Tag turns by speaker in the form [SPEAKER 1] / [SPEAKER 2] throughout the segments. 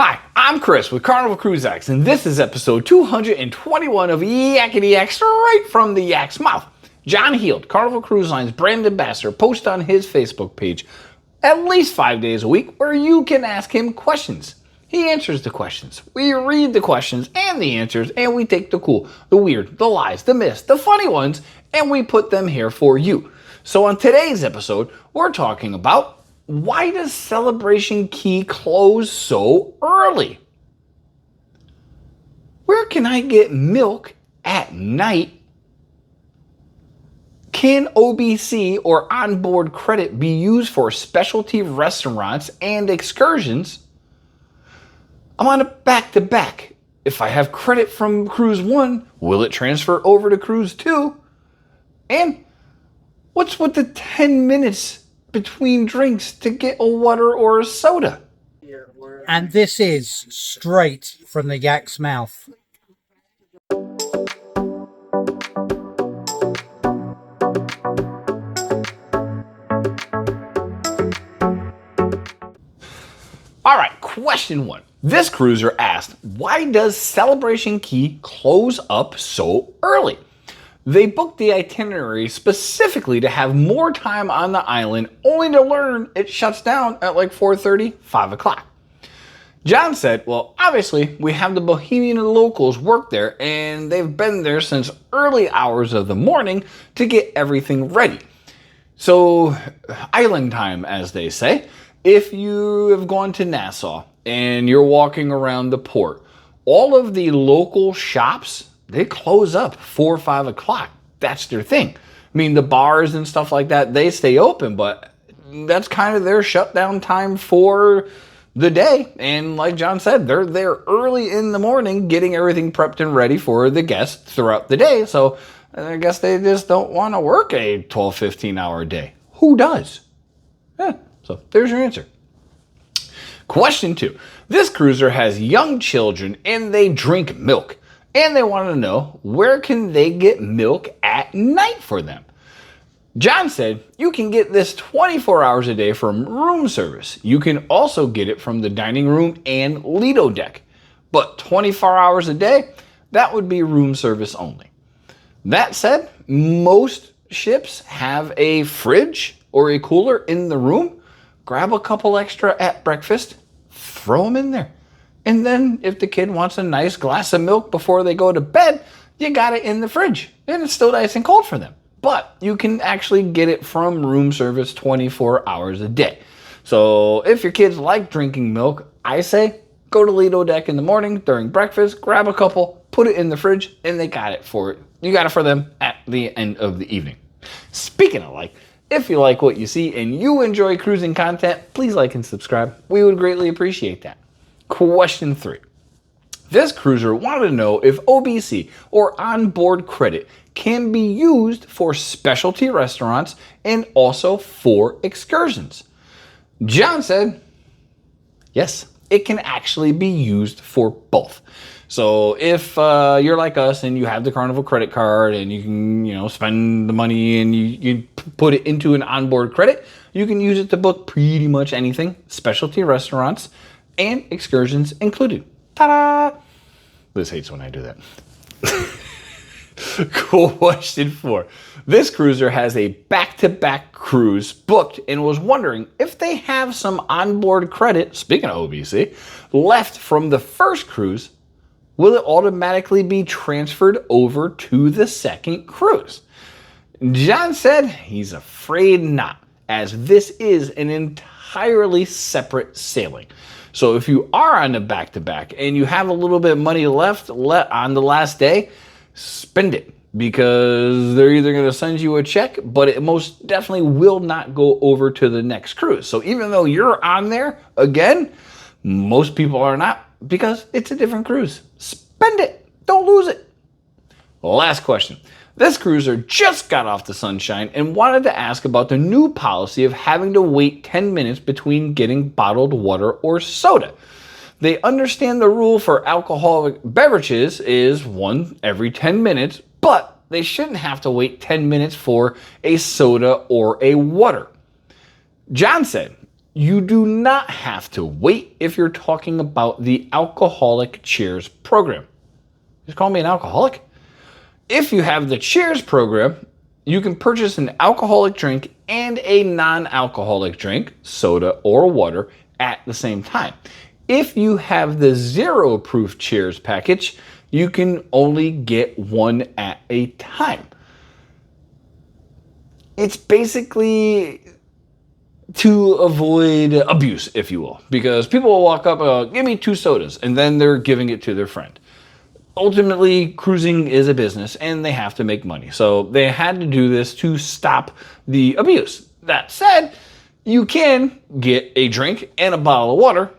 [SPEAKER 1] Hi, I'm Chris with Carnival Cruise X, and this is episode 221 of Yakety-Yak, straight from the Yak's mouth. John Heald, Carnival Cruise Line's brand ambassador, posts on his Facebook page at least 5 days a week where you can ask him questions. He answers the questions. We read the questions and the answers, and we take the cool, the weird, the lies, the myths, the funny ones, and we put them here for you. So on today's episode, we're talking about why does Celebration Key close so early? Where can I get milk at night? Can OBC or onboard credit be used for specialty restaurants and excursions? I'm on a back-to-back. If I have credit from Cruise 1, will it transfer over to Cruise 2? And what's with the 10 minutes between drinks to get a water or a soda?
[SPEAKER 2] And this is straight from the Yak's mouth.
[SPEAKER 1] All right, question 1. This cruiser asked, why does Celebration Key close up so early? They booked the itinerary specifically to have more time on the island, only to learn it shuts down at like 4:30, 5 o'clock. John said, well, obviously, we have the Bohemian locals work there, and they've been there since early hours of the morning to get everything ready. So, island time, as they say. If you have gone to Nassau and you're walking around the port, all of the local shops, they close up 4 or 5 o'clock. That's their thing. I mean, the bars and stuff like that, they stay open, but that's kind of their shutdown time for the day. And like John said, they're there early in the morning getting everything prepped and ready for the guests throughout the day. So I guess they just don't want to work a 12, 15-hour day. Who does? Yeah, so there's your answer. Question 2. This cruiser has young children and they drink milk. And they want to know, where can they get milk at night for them? John said, you can get this 24 hours a day from room service. You can also get it from the dining room and Lido deck. But 24 hours a day, that would be room service only. That said, most ships have a fridge or a cooler in the room. Grab a couple extra at breakfast, throw them in there. And then if the kid wants a nice glass of milk before they go to bed, you got it in the fridge. And it's still nice and cold for them. But you can actually get it from room service 24 hours a day. So if your kids like drinking milk, I say go to Lido deck in the morning during breakfast, grab a couple, put it in the fridge, and they got it for it. You got it for them at the end of the evening. Speaking of like, if you like what you see and you enjoy cruising content, please like and subscribe. We would greatly appreciate that. Question 3. This cruiser wanted to know if OBC or onboard credit can be used for specialty restaurants and also for excursions. John said, yes, it can actually be used for both. So if you're like us and you have the Carnival credit card and you can, spend the money and you put it into an onboard credit, you can use it to book pretty much anything, specialty restaurants and excursions included. Ta-da! Liz hates when I do that. Question 4. This cruiser has a back-to-back cruise booked and was wondering if they have some onboard credit, speaking of OBC, left from the first cruise, will it automatically be transferred over to the second cruise? John said he's afraid not, as this is an entirely separate sailing. So if you are on the back-to-back and you have a little bit of money left on the last day, spend it, because they're either going to send you a check, but it most definitely will not go over to the next cruise. So even though you're on there, again, most people are not, because it's a different cruise. Spend it. Don't lose it. Last question. This cruiser just got off the Sunshine and wanted to ask about the new policy of having to wait 10 minutes between getting bottled water or soda. They understand the rule for alcoholic beverages is one every 10 minutes, but they shouldn't have to wait 10 minutes for a soda or a water. John said, You do not have to wait if you're talking about the Alcoholic Cheers program. Just call me an alcoholic? If you have the Cheers program, you can purchase an alcoholic drink and a non-alcoholic drink, soda or water, at the same time. If you have the zero proof Cheers package, you can only get one at a time. It's basically to avoid abuse, if you will, because people will walk up, give me 2 sodas, and then they're giving it to their friend. Ultimately, cruising is a business and they have to make money. So they had to do this to stop the abuse. That said, you can get a drink and a bottle of water.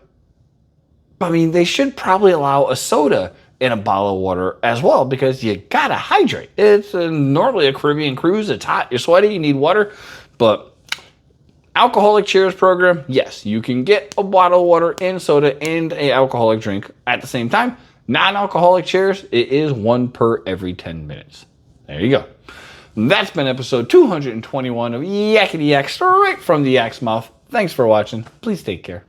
[SPEAKER 1] I mean, they should probably allow a soda and a bottle of water as well, because you gotta hydrate. It's normally a Caribbean cruise. It's hot, you're sweaty, you need water. But Alcoholic Cheers program, yes, you can get a bottle of water and soda and an alcoholic drink at the same time. Non-alcoholic Cheers, it is 1 per every 10 minutes. There you go. That's been episode 221 of Yakety-Yak, straight from the Yak's mouth. Thanks for watching. Please take care.